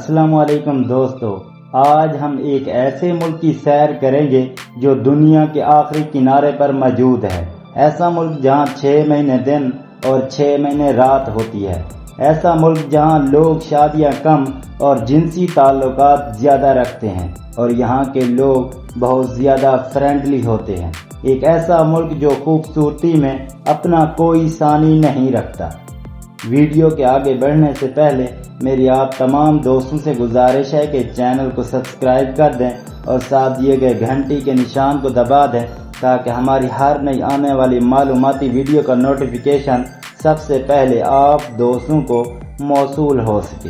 السلام علیکم دوستو، آج ہم ایک ایسے ملک کی سیر کریں گے جو دنیا کے آخری کنارے پر موجود ہے۔ ایسا ملک جہاں 6 مہینے دن اور 6 مہینے رات ہوتی ہے۔ ایسا ملک جہاں لوگ شادیاں کم اور جنسی تعلقات زیادہ رکھتے ہیں اور یہاں کے لوگ بہت زیادہ فرینڈلی ہوتے ہیں۔ ایک ایسا ملک جو خوبصورتی میں اپنا کوئی ثانی نہیں رکھتا۔ ویڈیو کے آگے بڑھنے سے پہلے میری آپ تمام دوستوں سے گزارش ہے کہ چینل کو سبسکرائب کر دیں اور ساتھ دیے گئے گھنٹی کے نشان کو دبا دیں تاکہ ہماری ہر نئی آنے والی معلوماتی ویڈیو کا نوٹیفیکیشن سب سے پہلے آپ دوستوں کو موصول ہو سکے۔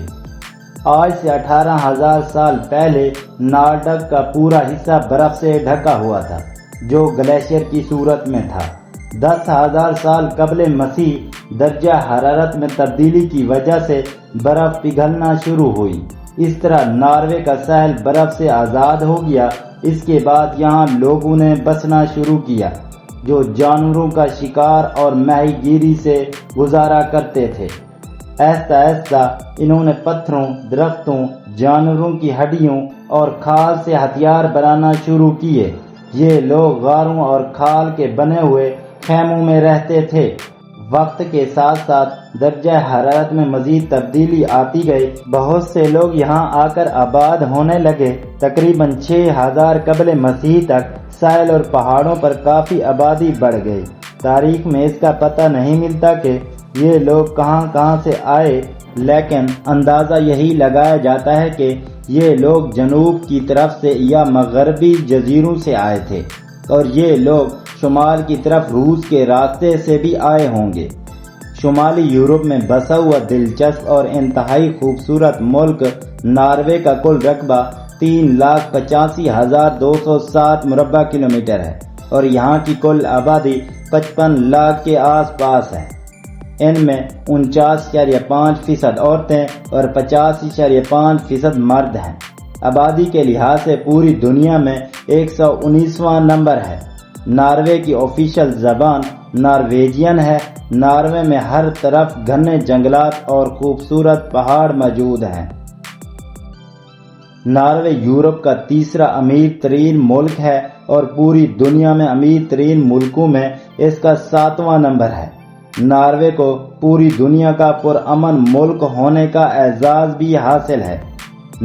آج سے 18,000 سال پہلے نارڈک کا پورا حصہ برف سے ڈھکا ہوا تھا جو گلیشیئر کی صورت میں تھا۔ 10,000 سال قبل مسیح درجہ حرارت میں تبدیلی کی وجہ سے برف پگھلنا شروع ہوئی۔ اس طرح ناروے کا ساحل برف سے آزاد ہو گیا۔ اس کے بعد یہاں لوگوں نے بسنا شروع کیا جو جانوروں کا شکار اور ماہی گیری سے گزارا کرتے تھے۔ آہستہ آہستہ انہوں نے پتھروں، درختوں، جانوروں کی ہڈیوں اور کھال سے ہتھیار بنانا شروع کیے۔ یہ لوگ غاروں اور کھال کے بنے ہوئے خیموں میں رہتے تھے۔ وقت کے ساتھ ساتھ درجہ حرارت میں مزید تبدیلی آتی گئی۔ بہت سے لوگ یہاں آ کر آباد ہونے لگے۔ تقریباً 6,000 قبل مسیح تک ساحل اور پہاڑوں پر کافی آبادی بڑھ گئی۔ تاریخ میں اس کا پتہ نہیں ملتا کہ یہ لوگ کہاں سے آئے، لیکن اندازہ یہی لگایا جاتا ہے کہ یہ لوگ جنوب کی طرف سے یا مغربی جزیروں سے آئے تھے اور یہ لوگ شمال کی طرف روس کے راستے سے بھی آئے ہوں گے۔ شمالی یورپ میں بسا ہوا دلچسپ اور انتہائی خوبصورت ملک ناروے کا کل رقبہ 3,85,260 مربع کلومیٹر ہے اور یہاں کی کل آبادی 55 لاکھ کے آس پاس ہے۔ ان میں 49.5% عورتیں اور 50.5% مرد ہیں۔ آبادی کے لحاظ سے پوری دنیا میں 119واں نمبر ہے۔ ناروے کی آفیشل زبان نارویجین ہے۔ ناروے میں ہر طرف گھنے جنگلات اور خوبصورت پہاڑ موجود ہیں۔ ناروے یورپ کا تیسرا امیر ترین ملک ہے اور پوری دنیا میں امیر ترین ملکوں میں اس کا 7واں نمبر ہے۔ ناروے کو پوری دنیا کا پرامن ملک ہونے کا اعزاز بھی حاصل ہے۔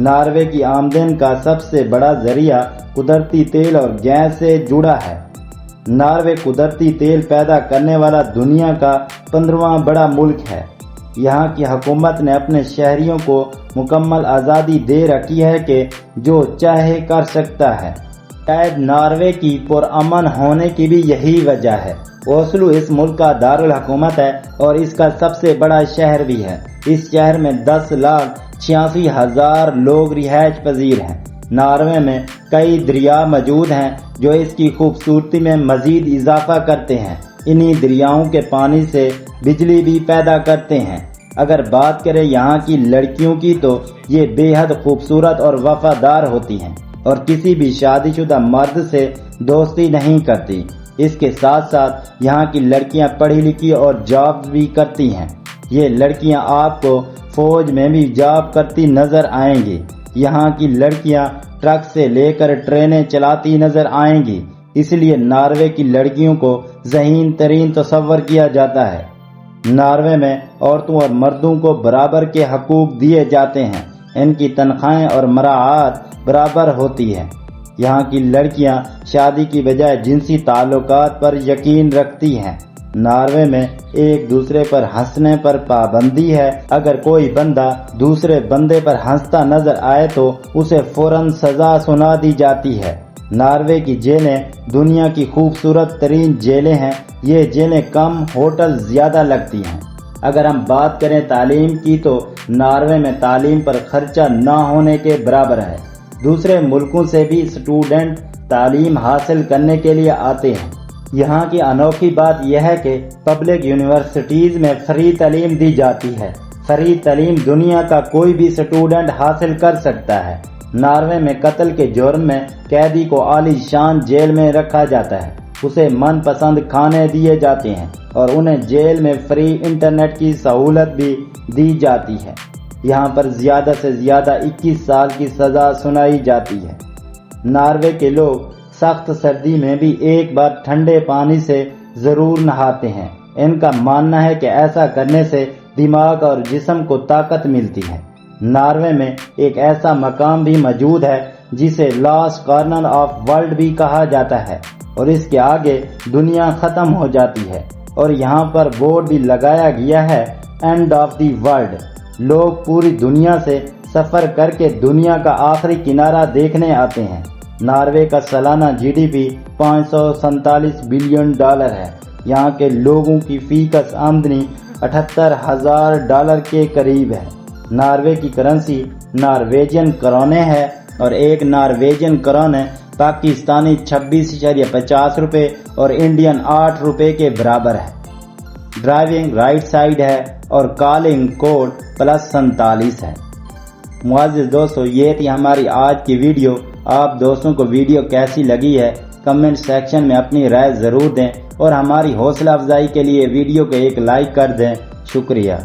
ناروے کی آمدن کا سب سے بڑا ذریعہ قدرتی تیل اور گیس سے جڑا ہے۔ ناروے قدرتی تیل پیدا کرنے والا دنیا کا 15واں بڑا ملک ہے۔ یہاں کی حکومت نے اپنے شہریوں کو مکمل آزادی دے رکھی ہے کہ جو چاہے کر سکتا ہے۔ شاید ناروے کی پرامن ہونے کی بھی یہی وجہ ہے۔ اوسلو اس ملک کا دارالحکومت ہے اور اس کا سب سے بڑا شہر بھی ہے۔ اس شہر میں 10,86,000 لوگ رہائش پذیر ہیں۔ ناروے میں کئی دریا موجود ہیں جو اس کی خوبصورتی میں مزید اضافہ کرتے ہیں۔ انہی دریاؤں کے پانی سے بجلی بھی پیدا کرتے ہیں۔ اگر بات کریں یہاں کی لڑکیوں کی تو یہ بے حد خوبصورت اور وفادار ہوتی ہیں اور کسی بھی شادی شدہ مرد سے دوستی نہیں کرتی۔ اس کے ساتھ ساتھ یہاں کی لڑکیاں پڑھی لکھی اور جاب بھی کرتی ہیں۔ یہ لڑکیاں آپ کو فوج میں بھی جاب کرتی نظر آئیں گی۔ یہاں کی لڑکیاں ٹرک سے لے کر ٹرینیں چلاتی نظر آئیں گی۔ اس لیے ناروے کی لڑکیوں کو ذہین ترین تصور کیا جاتا ہے۔ ناروے میں عورتوں اور مردوں کو برابر کے حقوق دیے جاتے ہیں۔ ان کی تنخواہیں اور مراعات برابر ہوتی ہیں۔ یہاں کی لڑکیاں شادی کی بجائے جنسی تعلقات پر یقین رکھتی ہیں۔ ناروے میں ایک دوسرے پر ہنسنے پر پابندی ہے۔ اگر کوئی بندہ دوسرے بندے پر ہنستا نظر آئے تو اسے فوراً سزا سنا دی جاتی ہے۔ ناروے کی جیلیں دنیا کی خوبصورت ترین جیلیں ہیں۔ یہ جیلیں کم، ہوٹل زیادہ لگتی ہیں۔ اگر ہم بات کریں تعلیم کی تو ناروے میں تعلیم پر خرچہ نہ ہونے کے برابر ہے۔ دوسرے ملکوں سے بھی اسٹوڈنٹ تعلیم حاصل کرنے کے لیے آتے ہیں۔ یہاں کی انوکھی بات یہ ہے کہ پبلک یونیورسٹیز میں فری تعلیم دی جاتی ہے۔ فری تعلیم دنیا کا کوئی بھی اسٹوڈنٹ حاصل کر سکتا ہے۔ ناروے میں قتل کے جرم میں قیدی کو عالی شان جیل میں رکھا جاتا ہے۔ اسے من پسند کھانے دیے جاتے ہیں اور انہیں جیل میں فری انٹرنیٹ کی سہولت بھی دی جاتی ہے۔ یہاں پر زیادہ سے زیادہ 21 سال کی سزا سنائی جاتی ہے۔ ناروے کے لوگ سخت سردی میں بھی ایک بار ٹھنڈے پانی سے ضرور نہاتے ہیں۔ ان کا ماننا ہے کہ ایسا کرنے سے دماغ اور جسم کو طاقت ملتی ہے۔ ناروے میں ایک ایسا مقام بھی موجود ہے جسے لاسٹ کارنر آف ورلڈ بھی کہا جاتا ہے، اور اس کے آگے دنیا ختم ہو جاتی ہے، اور یہاں پر بورڈ بھی لگایا گیا ہے اینڈ آف دی ورلڈ۔ لوگ پوری دنیا سے سفر کر کے دنیا کا آخری کنارہ دیکھنے آتے ہیں۔ ناروے کا سالانہ GDP 547 بلین ڈالر ہے۔ یہاں کے لوگوں کی فی کس آمدنی $78,000 کے قریب ہے۔ ناروے کی کرنسی نارویجین کرونے ہے، اور ایک نارویجین کرونے پاکستانی 26.50 روپے اور انڈین 8 روپے کے برابر ہے۔ ڈرائیونگ رائٹ سائیڈ ہے اور کالنگ کوڈ +47 ہے۔ معزز دوستو، یہ تھی ہماری آج کی ویڈیو۔ آپ دوستوں کو ویڈیو کیسی لگی ہے کمنٹ سیکشن میں اپنی رائے ضرور دیں، اور ہماری حوصلہ افزائی کے لیے ویڈیو کو ایک لائک کر دیں۔ شکریہ۔